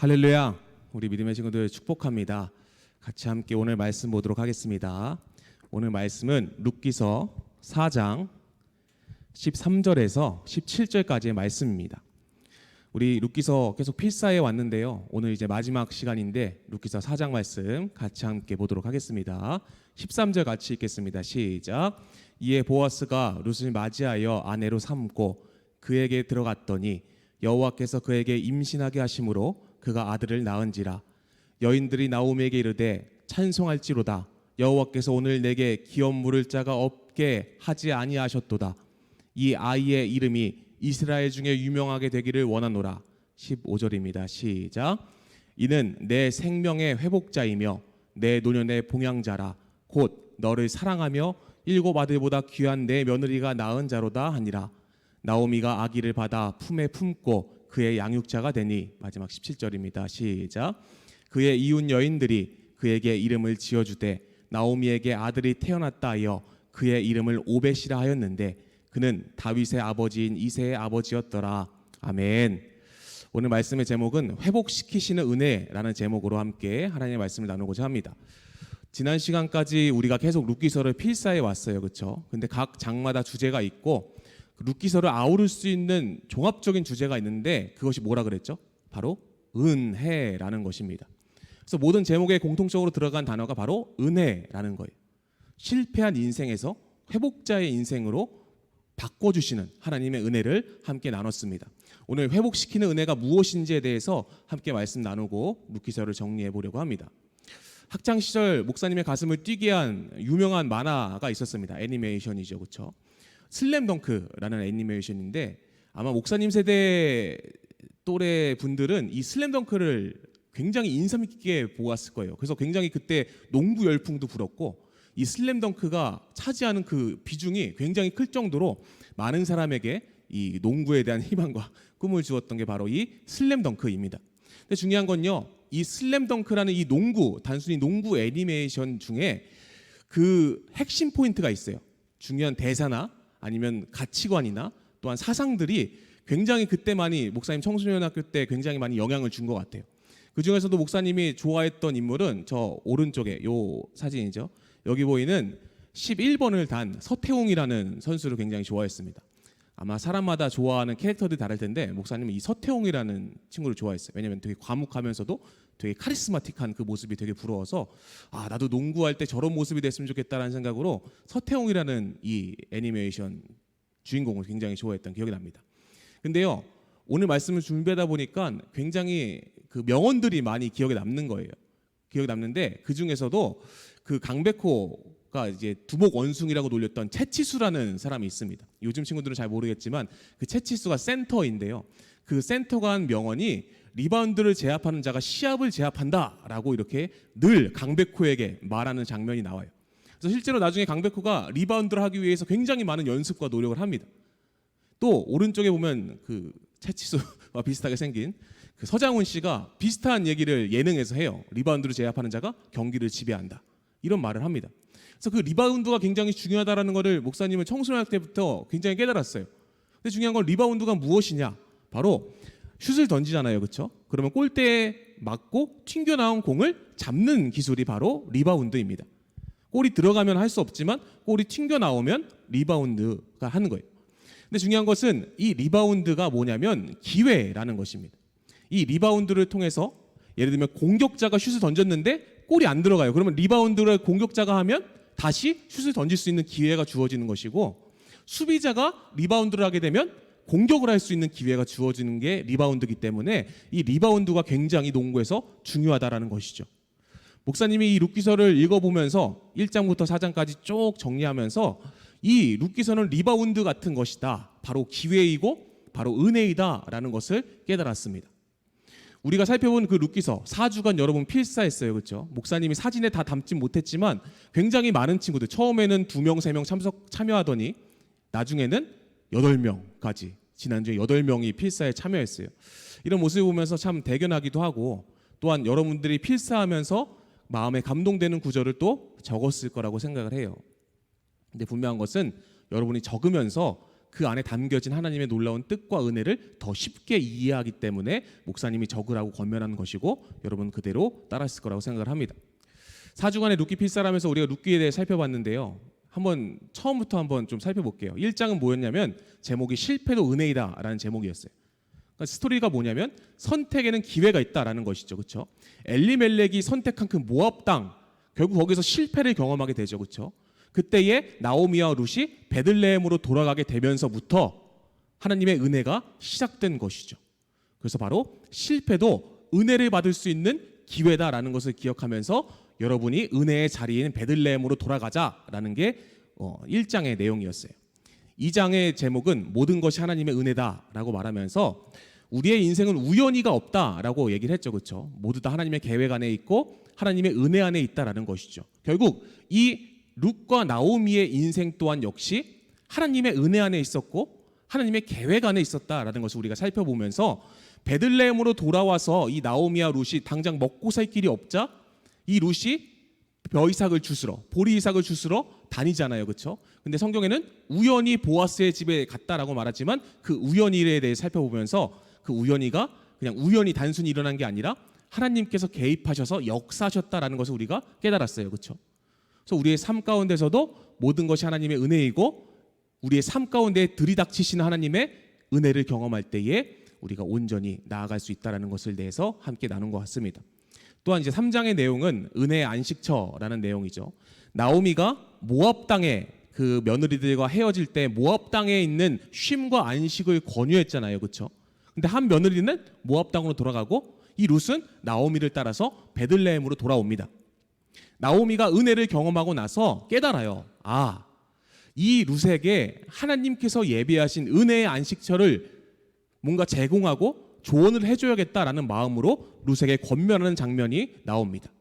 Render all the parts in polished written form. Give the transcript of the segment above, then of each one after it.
할렐루야. 우리 믿음의 친구들 축복합니다. 같이 함께 오늘 말씀 보도록 하겠습니다. 오늘 말씀은 룻기서 4장 13절에서 17절까지의 말씀입니다. 우리 룻기서 계속 필사해 왔는데요. 오늘 이제 마지막 시간인데 룻기서 4장 말씀 같이 함께 보도록 하겠습니다. 13절 같이 읽겠습니다. 시작. 이에 보아스가 룻을 맞이하여 아내로 삼고 그에게 들어갔더니 여호와께서 그에게 임신하게 하심으로 그가 아들을 낳은지라. 여인들이 나오미에게 이르되 찬송할지로다. 여호와께서 오늘 내게 기업 물을 자가 없게 하지 아니하셨도다. 이 아이의 이름이 이스라엘 중에 유명하게 되기를 원하노라. 15절입니다. 시작. 이는 내 생명의 회복자이며 내 노년의 봉양자라. 곧 너를 사랑하며 일곱 아들보다 귀한 내 며느리가 낳은 자로다 하니라. 나오미가 아기를 받아 품에 품고 그의 양육자가 되니. 마지막 17절입니다. 시작. 그의 이웃 여인들이 그에게 이름을 지어주되 나오미에게 아들이 태어났다 하여 그의 이름을 오벳이라 하였는데 그는 다윗의 아버지인 이새의 아버지였더라. 아멘. 오늘 말씀의 제목은 회복시키시는 은혜라는 제목으로 함께 하나님의 말씀을 나누고자 합니다. 지난 시간까지 우리가 계속 룻기서를 필사해 왔어요. 그렇죠? 근데 각 장마다 주제가 있고 룻기서를 아우를 수 있는 종합적인 주제가 있는데 그것이 뭐라 그랬죠? 바로 은혜라는 것입니다. 그래서 모든 제목에 공통적으로 들어간 단어가 바로 은혜라는 거예요. 실패한 인생에서 회복자의 인생으로 바꿔주시는 하나님의 은혜를 함께 나눴습니다. 오늘 회복시키는 은혜가 무엇인지에 대해서 함께 말씀 나누고 룻기서를 정리해 보려고 합니다. 학창 시절 목사님의 가슴을 뛰게 한 유명한 만화가 있었습니다. 애니메이션이죠, 그렇죠? 슬램덩크라는 애니메이션인데 아마 목사님 세대 또래 분들은 이 슬램덩크를 굉장히 인상 깊게 보았을 거예요. 그래서 굉장히 그때 농구 열풍도 불었고 이 슬램덩크가 차지하는 그 비중이 굉장히 클 정도로 많은 사람에게 이 농구에 대한 희망과 꿈을 주었던 게 바로 이 슬램덩크입니다. 근데 중요한 건요, 이 슬램덩크라는 이 농구, 단순히 농구 애니메이션 중에 그 핵심 포인트가 있어요. 중요한 대사나 아니면 가치관이나 또한 사상들이 굉장히 그때 많이 목사님 청소년학교 때 굉장히 많이 영향을 준 것 같아요. 그 중에서도 목사님이 좋아했던 인물은 저 오른쪽에 요 사진이죠. 여기 보이는 11번을 단 서태웅이라는 선수를 굉장히 좋아했습니다. 아마 사람마다 좋아하는 캐릭터들이 다를 텐데 목사님은 이 서태웅이라는 친구를 좋아했어요. 왜냐하면 되게 과묵하면서도 되게 카리스마틱한 그 모습이 되게 부러워서 나도 농구할 때 저런 모습이 됐으면 좋겠다라는 생각으로 서태웅이라는 이 애니메이션 주인공을 굉장히 좋아했던 기억이 납니다. 근데요, 오늘 말씀을 준비하다 보니까 굉장히 그 명언들이 많이 기억에 남는 거예요. 기억에 남는데 그 중에서도 그 강백호가 이제 두목 원숭이라고 놀렸던 채치수라는 사람이 있습니다. 요즘 친구들은 잘 모르겠지만 그 채치수가 센터인데요. 그 센터가 한 명언이 리바운드를 제압하는 자가 시합을 제압한다라고 이렇게 늘 강백호에게 말하는 장면이 나와요. 그래서 실제로 나중에 강백호가 리바운드를 하기 위해서 굉장히 많은 연습과 노력을 합니다. 또 오른쪽에 보면 그 채치수와 비슷하게 생긴 그 서장훈 씨가 비슷한 얘기를 예능에서 해요. 리바운드를 제압하는 자가 경기를 지배한다. 이런 말을 합니다. 그래서 그 리바운드가 굉장히 중요하다는 것을 목사님은 청소년 때부터 굉장히 깨달았어요. 근데 중요한 건 리바운드가 무엇이냐? 바로 슛을 던지잖아요. 그렇죠? 그러면 골대에 맞고 튕겨나온 공을 잡는 기술이 바로 리바운드입니다. 골이 들어가면 할 수 없지만 골이 튕겨나오면 리바운드가 하는 거예요. 근데 중요한 것은 이 리바운드가 뭐냐면 기회라는 것입니다. 이 리바운드를 통해서 예를 들면 공격자가 슛을 던졌는데 골이 안 들어가요. 그러면 리바운드를 공격자가 하면 다시 슛을 던질 수 있는 기회가 주어지는 것이고, 수비자가 리바운드를 하게 되면 공격을 할 수 있는 기회가 주어지는 게 리바운드이기 때문에 이 리바운드가 굉장히 농구에서 중요하다라는 것이죠. 목사님이 이 룻기서를 읽어보면서 1장부터 4장까지 쭉 정리하면서 이 룻기서는 리바운드 같은 것이다, 바로 기회이고 바로 은혜이다라는 것을 깨달았습니다. 우리가 살펴본 그 룻기서 4주간 여러분 필사했어요. 그렇죠? 목사님이 사진에 다 담진 못했지만 굉장히 많은 친구들, 처음에는 2명, 3명 참여하더니 나중에는 8명까지, 지난주에 8명이 필사에 참여했어요. 이런 모습을 보면서 참 대견하기도 하고, 또한 여러분들이 필사하면서 마음에 감동되는 구절을 또 적었을 거라고 생각을 해요. 근데 분명한 것은 여러분이 적으면서 그 안에 담겨진 하나님의 놀라운 뜻과 은혜를 더 쉽게 이해하기 때문에 목사님이 적으라고 권면하는 것이고 여러분 그대로 따랐을 거라고 생각을 합니다. 4주간의 룻기 필사라면서 우리가 룻기에 대해 살펴봤는데요. 처음부터 한번 좀 살펴볼게요. 1장은 뭐였냐면 제목이 실패도 은혜이다라는 제목이었어요. 그러니까 스토리가 뭐냐면 선택에는 기회가 있다라는 것이죠. 그렇죠? 엘리멜렉이 선택한 그 모압 땅, 결국 거기서 실패를 경험하게 되죠. 그렇죠? 그때에 나오미와 룻이 베들레헴으로 돌아가게 되면서부터 하나님의 은혜가 시작된 것이죠. 그래서 바로 실패도 은혜를 받을 수 있는 기회다라는 것을 기억하면서 여러분이 은혜의 자리인 베들레헴으로 돌아가자라는 게 1장의 내용이었어요. 2장의 제목은 모든 것이 하나님의 은혜다라고 말하면서 우리의 인생은 우연히가 없다라고 얘기를 했죠. 그렇죠? 모두 다 하나님의 계획 안에 있고 하나님의 은혜 안에 있다라는 것이죠. 결국 이 룻과 나오미의 인생 또한 역시 하나님의 은혜 안에 있었고 하나님의 계획 안에 있었다라는 것을 우리가 살펴보면서 베들레헴으로 돌아와서 이 나오미와 룻이 당장 먹고 살 길이 없자 이 룻이 벼이삭을 주스러 보리이삭을 주스러 다니잖아요. 그렇죠? 근데 성경에는 우연히 보아스의 집에 갔다라고 말하지만 그 우연히에 대해 살펴보면서 그 우연히가 그냥 우연히 단순히 일어난 게 아니라 하나님께서 개입하셔서 역사하셨다라는 것을 우리가 깨달았어요. 그렇죠? 그래서 우리의 삶 가운데서도 모든 것이 하나님의 은혜이고 우리의 삶 가운데 들이닥치시는 하나님의 은혜를 경험할 때에 우리가 온전히 나아갈 수 있다는 것을 대해서 함께 나눈 것 같습니다. 또한 이제 3장의 내용은 은혜의 안식처라는 내용이죠. 나오미가 모압 땅에 그 며느리들과 헤어질 때 모압 땅에 있는 쉼과 안식을 권유했잖아요. 그렇죠? 근데 한 며느리는 모압 땅으로 돌아가고 이 룻은 나오미를 따라서 베들레헴으로 돌아옵니다. 나오미가 은혜를 경험하고 나서 깨달아요. 이 룻에게 하나님께서 예비하신 은혜의 안식처를 뭔가 제공하고 조언을 해줘야겠다라는 마음으로 룻에게 권면하는 장면이 나옵니다.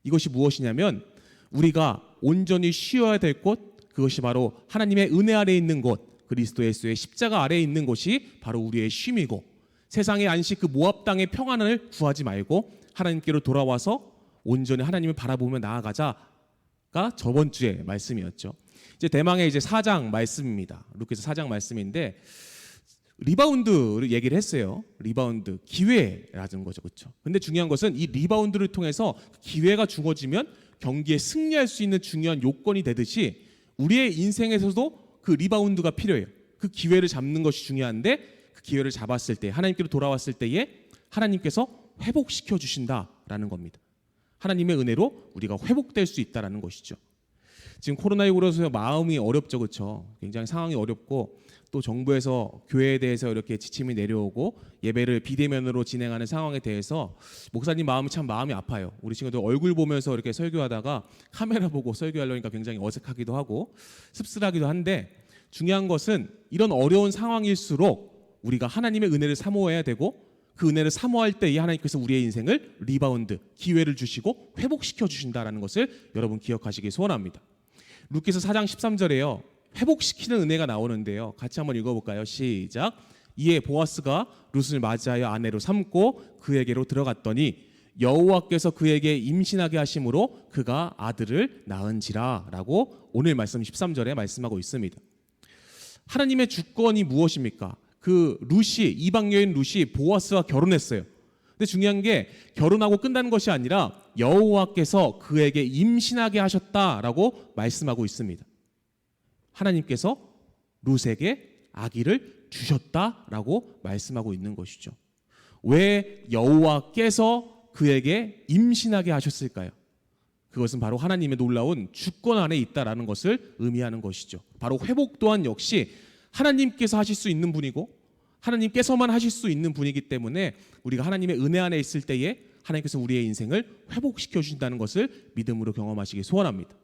이것이 무엇이냐면 우리가 온전히 쉬어야 될 곳, 그것이 바로 하나님의 은혜 아래 있는 곳, 그리스도 예수의 십자가 아래에 있는 곳이 바로 우리의 쉼이고 세상의 안식 그 모압 땅의 평안을 구하지 말고 하나님께로 돌아와서 온전히 하나님을 바라보며 나아가자가 저번 주의 말씀이었죠. 이제 대망의 이제 4장 말씀입니다. 룻기서 4장 말씀인데 리바운드를 얘기를 했어요. 리바운드, 기회라는 거죠. 그렇죠? 근데 중요한 것은 이 리바운드를 통해서 기회가 주어지면 경기에 승리할 수 있는 중요한 요건이 되듯이 우리의 인생에서도 그 리바운드가 필요해요. 그 기회를 잡는 것이 중요한데 그 기회를 잡았을 때 하나님께로 돌아왔을 때에 하나님께서 회복시켜 주신다라는 겁니다. 하나님의 은혜로 우리가 회복될 수 있다라는 것이죠. 지금 코로나19로서 마음이 어렵죠. 그렇죠? 굉장히 상황이 어렵고 또 정부에서 교회에 대해서 이렇게 지침이 내려오고 예배를 비대면으로 진행하는 상황에 대해서 목사님 마음이 참 마음이 아파요. 우리 친구들 얼굴 보면서 이렇게 설교하다가 카메라 보고 설교하려니까 굉장히 어색하기도 하고 씁쓸하기도 한데 중요한 것은 이런 어려운 상황일수록 우리가 하나님의 은혜를 사모해야 되고 그 은혜를 사모할 때 이 하나님께서 우리의 인생을 리바운드, 기회를 주시고 회복시켜 주신다라는 것을 여러분 기억하시기 소원합니다. 룻기서 4장 13절에요. 회복시키는 은혜가 나오는데요. 같이 한번 읽어볼까요? 시작. 이에 보아스가 룻을 맞이하여 아내로 삼고 그에게로 들어갔더니 여호와께서 그에게 임신하게 하심으로 그가 아들을 낳은지라라고 오늘 말씀 13절에 말씀하고 있습니다. 하나님의 주권이 무엇입니까? 그 룻이 이방 여인 룻이 보아스와 결혼했어요. 근데 중요한 게 결혼하고 끝나는 것이 아니라 여호와께서 그에게 임신하게 하셨다라고 말씀하고 있습니다. 하나님께서 룻에게 아기를 주셨다라고 말씀하고 있는 것이죠. 왜 여호와께서 그에게 임신하게 하셨을까요? 그것은 바로 하나님의 놀라운 주권 안에 있다라는 것을 의미하는 것이죠. 바로 회복 또한 역시 하나님께서 하실 수 있는 분이고 하나님께서만 하실 수 있는 분이기 때문에 우리가 하나님의 은혜 안에 있을 때에 하나님께서 우리의 인생을 회복시켜 주신다는 것을 믿음으로 경험하시기 소원합니다.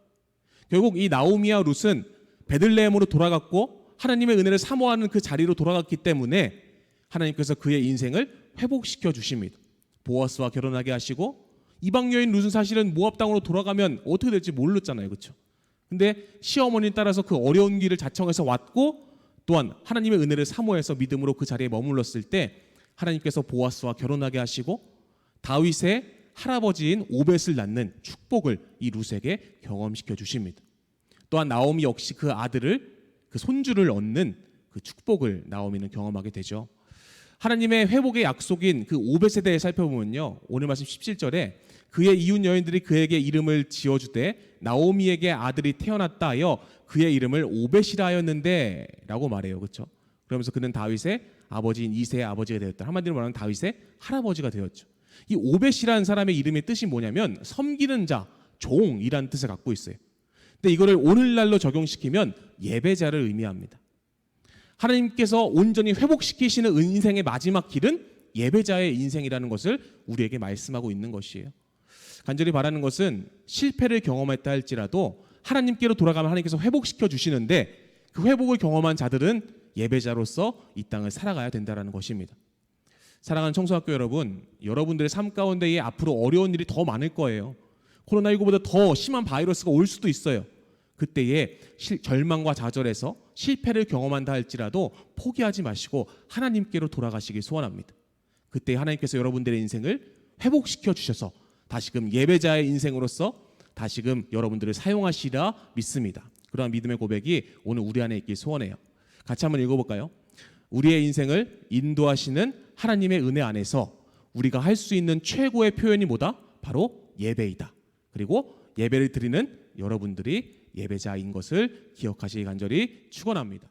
결국 이 나오미와 룻은 베들레헴으로 돌아갔고 하나님의 은혜를 사모하는 그 자리로 돌아갔기 때문에 하나님께서 그의 인생을 회복시켜 주십니다. 보아스와 결혼하게 하시고 이방 여인 룻은 사실은 모압 땅으로 돌아가면 어떻게 될지 몰랐잖아요. 그렇죠? 근데 시어머니 따라서 그 어려운 길을 자청해서 왔고 또한 하나님의 은혜를 사모해서 믿음으로 그 자리에 머물렀을 때 하나님께서 보아스와 결혼하게 하시고 다윗의 할아버지인 오벳을 낳는 축복을 이 룻에게 경험시켜 주십니다. 또한 나오미 역시 그 아들을 그 손주를 얻는 그 축복을 나오미는 경험하게 되죠. 하나님의 회복의 약속인 그 오벳에 대해 살펴보면요, 오늘 말씀 17절에 그의 이웃 여인들이 그에게 이름을 지어주되 나오미에게 아들이 태어났다 하여 그의 이름을 오벳이라 하였는데 라고 말해요. 그렇죠? 그러면서 그는 다윗의 아버지인 이새의 아버지가 되었다. 한마디로 말하면 다윗의 할아버지가 되었죠. 이 오벳이라는 사람의 이름의 뜻이 뭐냐면 섬기는 자, 종이라는 뜻을 갖고 있어요. 근데 이거를 오늘날로 적용시키면 예배자를 의미합니다. 하나님께서 온전히 회복시키시는 인생의 마지막 길은 예배자의 인생이라는 것을 우리에게 말씀하고 있는 것이에요. 간절히 바라는 것은 실패를 경험했다 할지라도 하나님께로 돌아가면 하나님께서 회복시켜 주시는데 그 회복을 경험한 자들은 예배자로서 이 땅을 살아가야 된다는 것입니다. 사랑하는 청소학교 여러분, 여러분들의 삶 가운데에 앞으로 어려운 일이 더 많을 거예요. 코로나19보다 더 심한 바이러스가 올 수도 있어요. 그때에 절망과 좌절에서 실패를 경험한다 할지라도 포기하지 마시고 하나님께로 돌아가시길 소원합니다. 그때 하나님께서 여러분들의 인생을 회복시켜 주셔서 다시금 예배자의 인생으로서 다시금 여러분들을 사용하시리라 믿습니다. 그러한 믿음의 고백이 오늘 우리 안에 있길 소원해요. 같이 한번 읽어볼까요? 우리의 인생을 인도하시는 하나님의 은혜 안에서 우리가 할 수 있는 최고의 표현이 뭐다? 바로 예배이다. 그리고 예배를 드리는 여러분들이 예배자인 것을 기억하시기 간절히 축원합니다.